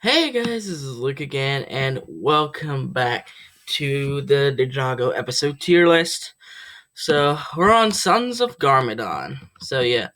Hey guys, this is Luke again, and welcome back to the Ninjago episode tier list. So, we're on Sons of Garmadon. So, yeah,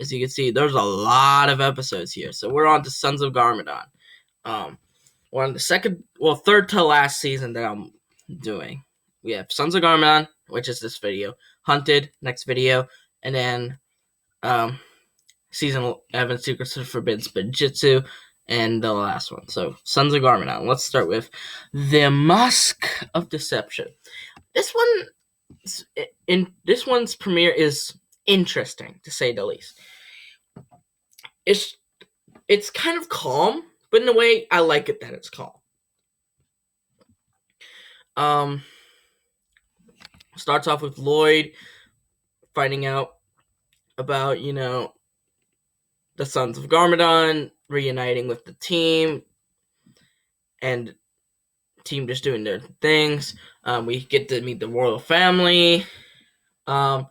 as you can see, there's a lot of episodes here. So, we're on to Sons of Garmadon. Um, we're on the third to last season that I'm doing. We have Sons of Garmadon, which is this video, Hunted, next video, and then, Season 11, Secrets of Forbidden Spinjitzu, and the last one. So, Sons of Garmadon. Let's start with the Musk of Deception. This one's premiere is interesting to say the least. It's it's kind of calm, but in a way I like it that it's calm. Starts off with Lloyd finding out about the Sons of Garmadon reuniting with the team, and team just doing their things. We get to meet the royal family. And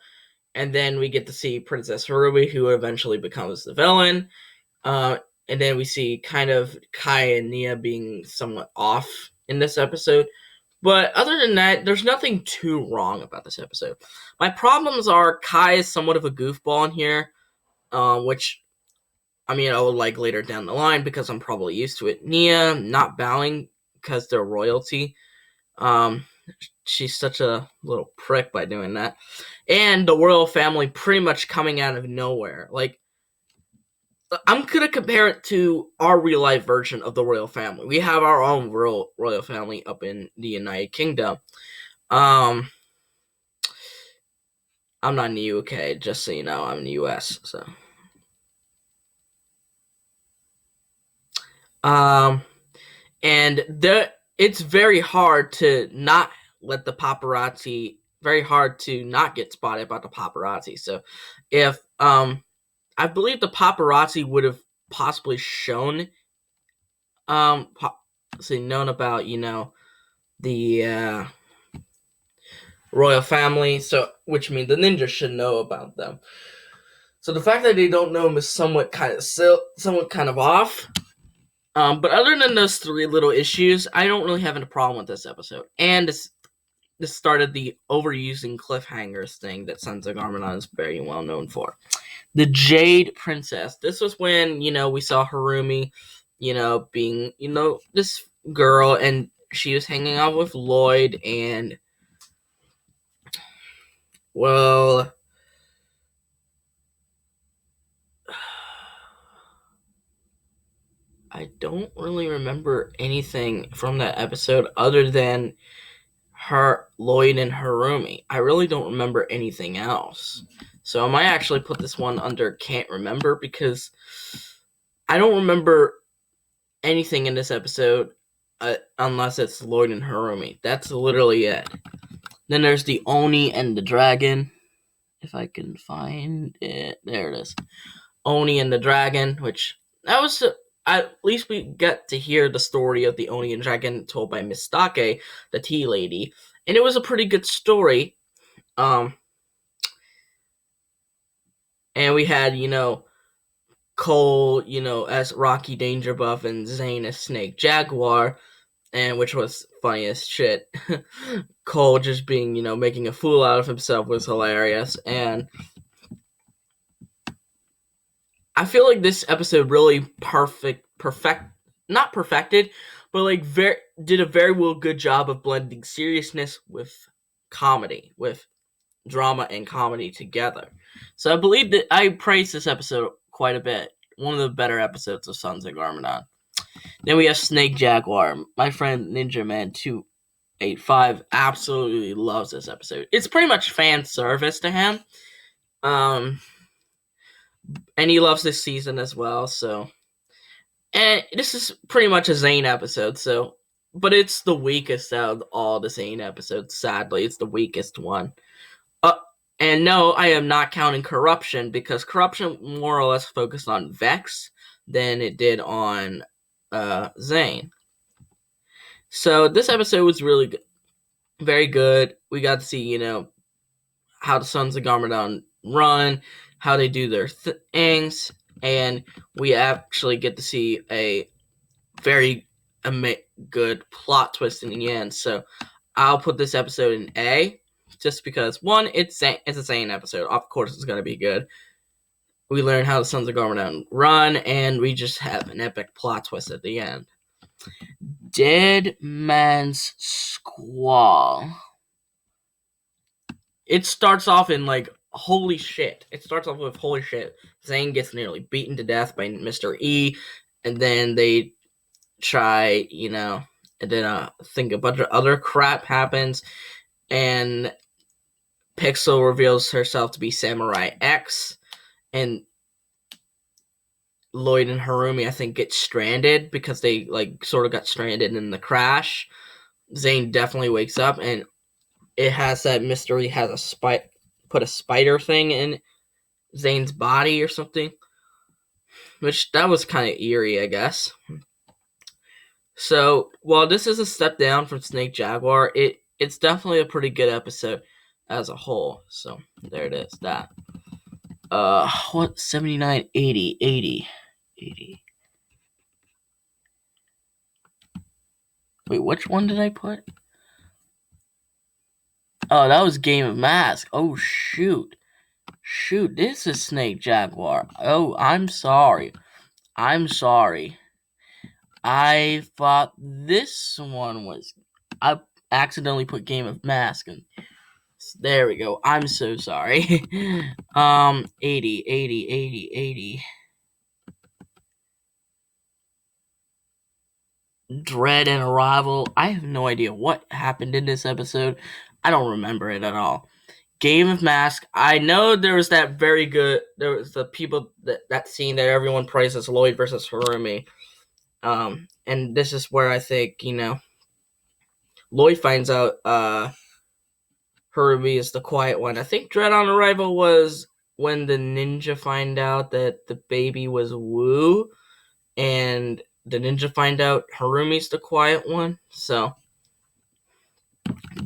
then we get to see Princess Haruhi, who eventually becomes the villain. And then we see kind of Kai and Nia being somewhat off in this episode. But other than that, there's nothing too wrong about this episode. My problems are Kai is somewhat of a goofball in here, which, I would like later down the line because I'm probably used to it. Nia not bowing because they're royalty. She's such a little prick by doing that. And the royal family pretty much coming out of nowhere. Like, I'm gonna compare it to our real life version of the royal family. We have our own royal family up in the United Kingdom. I'm not in the UK, just so you know. I'm in the US. So, and it's very hard to not let the paparazzi. Very hard to not get spotted by the paparazzi. So, if I believe the paparazzi would have possibly shown, known about, the royal family. So, which means the ninjas should know about them. So the fact that they don't know them is somewhat kind of off. But other than those three little issues, I don't really have any problem with this episode. And this started the overusing cliffhangers thing that Sons of Garmadon is very well known for. The Jade Princess. This was when, we saw Harumi, being, this girl, and she was hanging out with Lloyd, and, well, I don't really remember anything from that episode other than Lloyd and Harumi. I really don't remember anything else. So I might actually put this one under can't remember because I don't remember anything in this episode unless it's Lloyd and Harumi. That's literally it. Then there's the Oni and the Dragon. If I can find it. There it is. Oni and the Dragon, which that was at least we get to hear the story of the Oni and Dragon told by Miss Stake, the tea lady, and it was a pretty good story. And we had, Cole, as Rocky Danger Buff, and Zane as Snake Jaguar, and which was funny as shit. Cole just being, making a fool out of himself was hilarious, and I feel like this episode really not perfected, but like did a very good job of blending seriousness with comedy, with drama and comedy together. So I believe that I praised this episode quite a bit. One of the better episodes of Sons of Garmadon. Then we have Snake Jaguar. My friend Ninja Man 285 absolutely loves this episode. It's pretty much fan service to him. And he loves this season as well, so. And this is pretty much a Zane episode, so. But it's the weakest out of all the Zane episodes, sadly. It's the weakest one. And no, I am not counting Corruption, because Corruption more or less focused on Vex than it did on Zane. So this episode was really good. Very good. We got to see, how the Sons of Garmadon run, how they do their things, and we actually get to see a very good plot twist in the end. So I'll put this episode in A, just because one, it's a Saiyan episode. Of course, it's gonna be good. We learn how the Sons of Garmadon run, and we just have an epic plot twist at the end. Dead Man's Squall. It starts off in like, holy shit. It starts off with holy shit. Zane gets nearly beaten to death by Mr. E, and then they try, and then I think a bunch of other crap happens, and Pixel reveals herself to be Samurai X, and Lloyd and Harumi, I think, get stranded because they sort of got stranded in the crash. Zane definitely wakes up, and it has that mystery, has put a spider thing in Zane's body or something, which that was kind of eerie, I guess. So while this is a step down from Snake Jaguar, it's definitely a pretty good episode as a whole. So there it is. That what 79, 80, 80, 80. Wait, which one did I put? Oh, that was Game of Mask. Oh shoot, this is Snake Jaguar. Oh, I'm sorry. I thought this one was. I accidentally put Game of Mask, and there we go. I'm so sorry. 80. Dread and Arrival. I have no idea what happened in this episode. I don't remember it at all. Game of Mask. I know there was that very good. There was the people that scene that everyone praises, Lloyd versus Harumi. And this is where I think Lloyd finds out Harumi is the quiet one. I think Dread on Arrival was when the ninja find out that the baby was Wu, and the ninja find out Harumi's the quiet one. So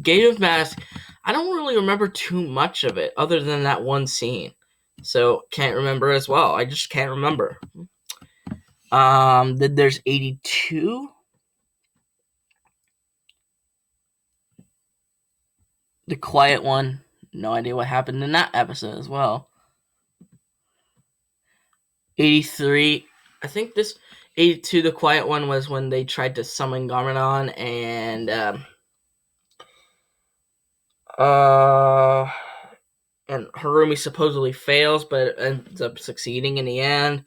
Game of Mask, I don't really remember too much of it other than that one scene. So can't remember as well. I just can't remember. Then there's 82. The quiet one. No idea what happened in that episode as well. 83. I think this 82, the quiet one, was when they tried to summon Garmadon, and Harumi supposedly fails, but ends up succeeding in the end.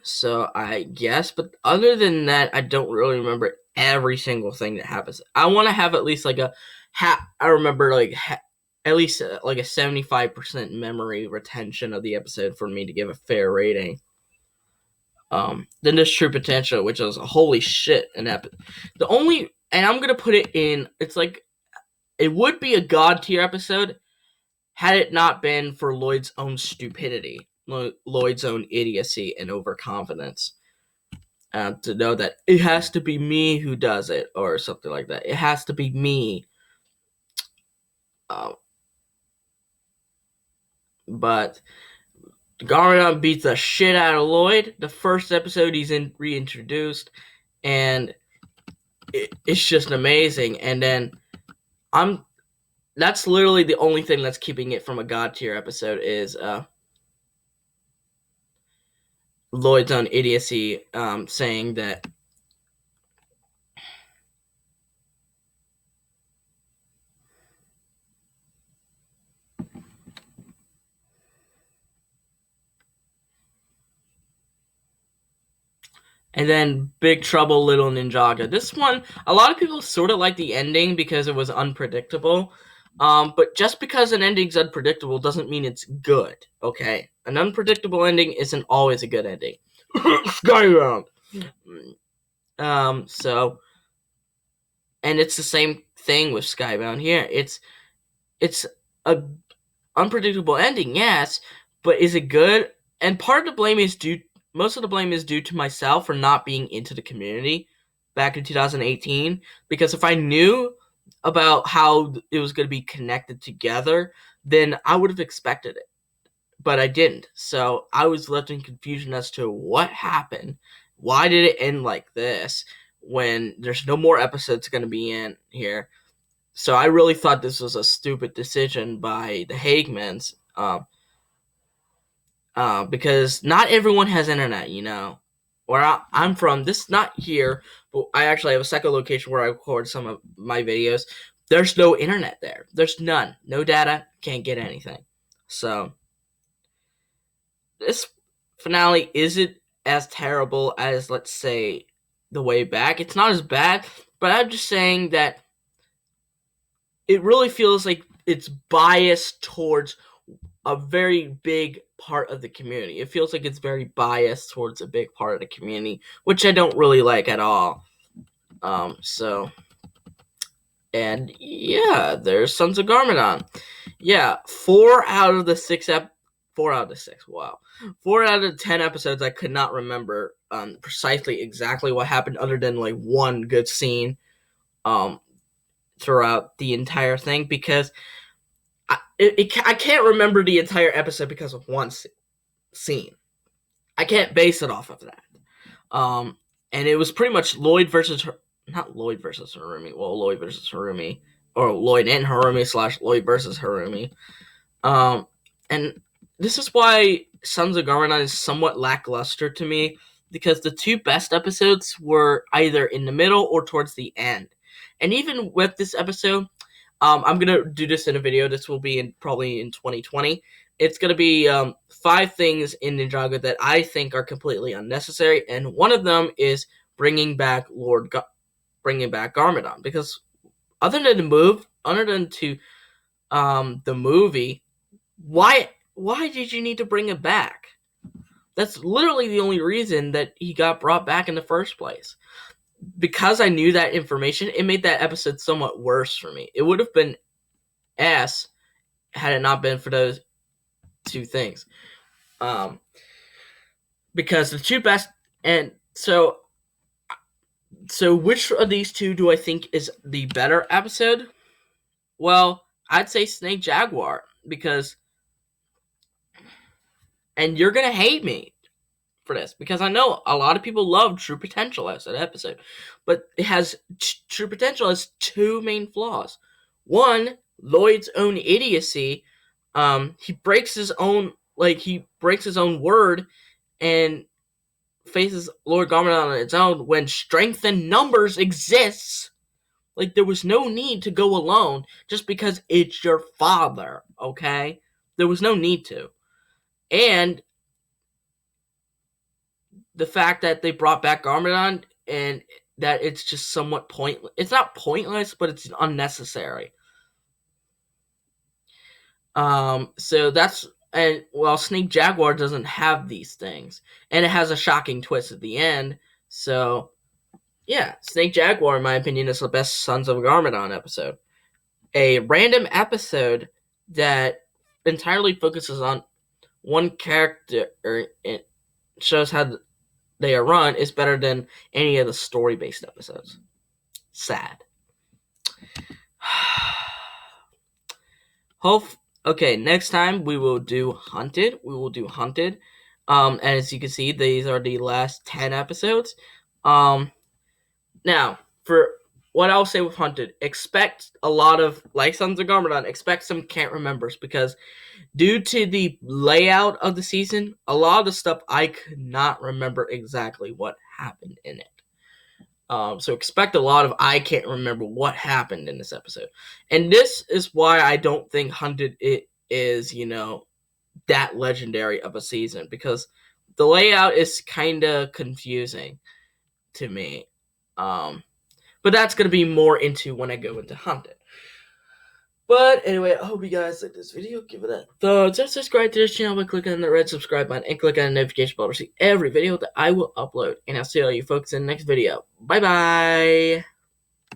So I guess, but other than that, I don't really remember every single thing that happens. I want to have at least I remember at least like a 75% memory retention of the episode for me to give a fair rating. Then there's True Potential, which is holy shit an episode. And I'm gonna put it in. It's like it would be a god tier episode had it not been for Lloyd's own stupidity, Lloyd's own idiocy and overconfidence. To know that it has to be me who does it, or something like that. It has to be me. But Garmadon beats the shit out of Lloyd. The first episode he's reintroduced, and it's just amazing. And then that's literally the only thing that's keeping it from a god tier episode is Lloyd's own idiocy, saying that and then Big Trouble Little Ninjago. This one, a lot of people sort of like the ending because it was unpredictable. But just because an ending's unpredictable doesn't mean it's good, okay? An unpredictable ending isn't always a good ending. Skybound! So, and it's the same thing with Skybound here. It's a unpredictable ending, yes, but is it good? And part of the blame is most of the blame is due to myself for not being into the community back in 2018, because if I knew about how it was going to be connected together, then I would have expected it. But I didn't. So I was left in confusion as to what happened, why did it end like this when there's no more episodes going to be in here? So I really thought this was a stupid decision by the Hagemans, because not everyone has internet, Where I'm from, this is not here, but I actually have a second location where I record some of my videos. There's no internet there. There's none. No data. Can't get anything. So this finale isn't as terrible as, let's say, The Way Back. It's not as bad, but I'm just saying that it really feels like it's biased towards a very big part of the community. It feels like it's very biased towards a big part of the community, which I don't really like at all. And yeah, there's Sons of Garmadon. Yeah, 4 out of the 6 4 out of the 6. Wow. 4 out of 10 episodes I could not remember precisely exactly what happened, other than like one good scene throughout the entire thing, because I can't remember the entire episode because of one scene. I can't base it off of that. And it was pretty much Lloyd versus not Lloyd versus Harumi. Well, Lloyd versus Harumi, or Lloyd and Harumi / Lloyd versus Harumi. And this is why Sons of Garmadon is somewhat lackluster to me, because the 2 best episodes were either in the middle or towards the end. And even with this episode, I'm gonna do this in a video. This will be probably in 2020. It's gonna be 5 things in Ninjago that I think are completely unnecessary, and one of them is bringing back Garmadon, because other than the movie, why did you need to bring it back? That's literally the only reason that he got brought back in the first place. Because I knew that information, it made that episode somewhat worse for me. It would have been S had it not been for those 2 things. Because the 2 best, and so which of these 2 do I think is the better episode? Well, I'd say Snake Jaguar, because, and you're gonna hate me for this, because I know a lot of people love True Potential as an episode, but it has True Potential has 2 main flaws. One, Lloyd's own idiocy. He breaks his own word and faces Lord Garmadon on its own when strength in numbers exists. Like, there was no need to go alone just because it's your father, okay? There was no need to. And the fact that they brought back Garmadon and that it's just somewhat pointless. It's not pointless, but it's unnecessary. So that's, and well, Snake Jaguar doesn't have these things, and it has a shocking twist at the end. So yeah, Snake Jaguar, in my opinion, is the best Sons of Garmadon episode. A random episode that entirely focuses on one character and shows how they are run is better than any of the story-based episodes. Sad. Okay, next time we will do Hunted. And as you can see, these are the last 10 episodes. Now, for what I'll say with Hunted, expect a lot of, like Sons of Garmadon, expect some can't remembers, because due to the layout of the season, a lot of the stuff I could not remember exactly what happened in it. So expect a lot of I can't remember what happened in this episode. And this is why I don't think Hunted is, that legendary of a season, because the layout is kind of confusing to me. But that's going to be more into when I go into Hunted. But anyway, I hope you guys like this video. Give it a thumbs up. Subscribe to this channel by clicking on the red subscribe button and click on the notification bell to see every video that I will upload. And I'll see all you folks in the next video. Bye-bye.